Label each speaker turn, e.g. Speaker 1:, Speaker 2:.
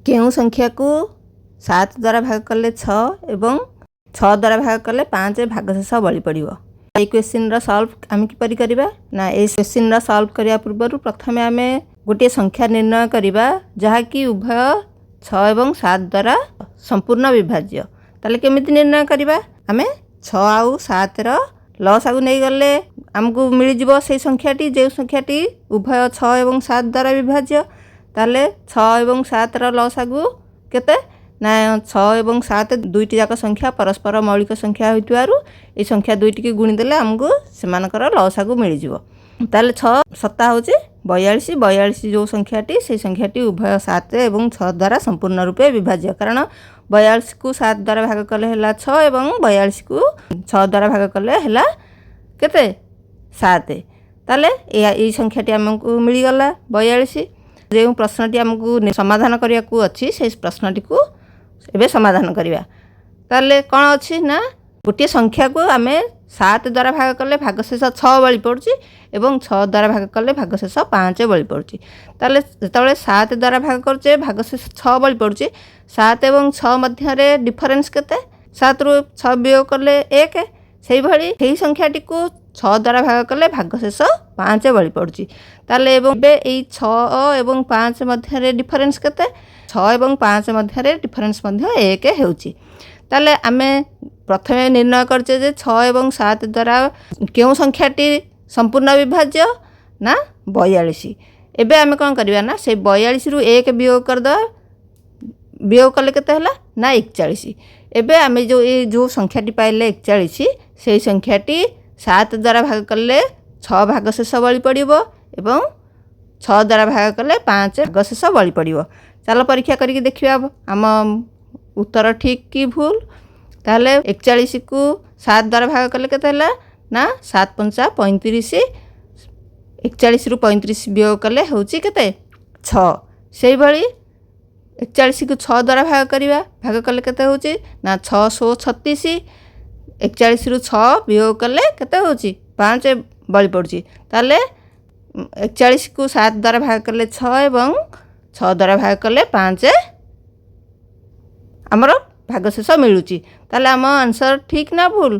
Speaker 1: केउं संख्या को 7 द्वारा भाग कले 6 एवं 6 द्वारा भाग कले 5 भागशेष बळी पड़िबो। ए क्वेश्चन रा सॉल्व आम किपरि करिबा ना ए क्वेश्चन रा सॉल्व करिया पूर्व प्रथमे आमे गोटे संख्या निर्णय करिबा जहा कि उभय 6 एवं 7 द्वारा संपूर्ण विभाज्य। ताले केमिति निर्णय करिबा आमे 6 आउ 7 रो लसागु नै गले हमकु मिली जिवो से संख्याटी जे संख्याटी उभय 6 एवं 7 द्वारा विभाज्य। ताले 6 एवं 7 रो लसागु केते ना 6 एवं 7 दुईटी जाक संख्या परस्पर मौलिक संख्या होइतुआरु ए संख्या दुईटी के गुणी देले हमकु सेमानकर लसागु मिली जिवो। ताले 6 सत्ता होची 42 42 जो संख्याटी से संख्याटी उभय 7 एवं 6 द्वारा संपूर्ण रूपे विभाज्य। कारण 42 को 7 द्वारा भाग कले हला 6 एवं 42 को 6 द्वारा भाग कले हला केते 7। ताले ए संख्याटी हमकु मिली गला 42। जे प्रश्नटी हमकु समाधान करिया को अछि से प्रश्नटी को एबे समाधान करिया। ताले कोन अछि ना गोटे संख्या को आमे 7 द्वारा भाग कले भागशेष 6 बळी पड़ुची एवं 6 द्वारा भाग कले भागशेष 5 बळी पड़ुची। ताले जेतबेले 7 द्वारा भाग करचे भागशेष 6 बळी पड़ुची 7 एवं 6 मध्य रे डिफरेंस केते 7 रु 6 वियोग करले 1 सेही भली सेही संख्याटी को 6 द्वारा भाग कले भागशेष 5 बळी पड़ुची। ताले एवं बे एई 6 एवं 5 मध्य रे डिफरेंस केते 6 एवं 5 मध्य रे डिफरेंस मध्य 1 हेउची। ताले आमे प्रथमे निर्णय करचे जे 6 एवं 7 द्वारा केउ संख्याटी संपूर्ण विभाज्य ना 42। एबे आमे कोन करबा ना से 42 रु 1 वियोग कर द वियोग कले केते हला ना 41। एबे आमे जो संख्याटी पाइले 41 सेही संख्याटी 7 द्वारा भाग कले 6 भागशेष बळी पड़िबो एवं 6 द्वारा भाग कले 5 भागशेष बळी पड़िबो। चलो परीक्षा करके देखिबा आम उत्तर ठीक कि भूल। ताले 41 को 7 द्वारा भाग कले केते हला ना 7 पंचा 35। 41 रु 35 वियोग कले होची केते 6। सेही भली 41 को 6 द्वारा भाग करिबा भाग कले केते होची ना 636। 41 रु 6 वियोग कले केते होची 5 बळी पड़ुची। ताले 41 को 7 द्वारा भाग कले 6 एवं 6 द्वारा भाग कले 5 हमरो भागशेष मिलुची। ताले आम आंसर ठीक ना भूल।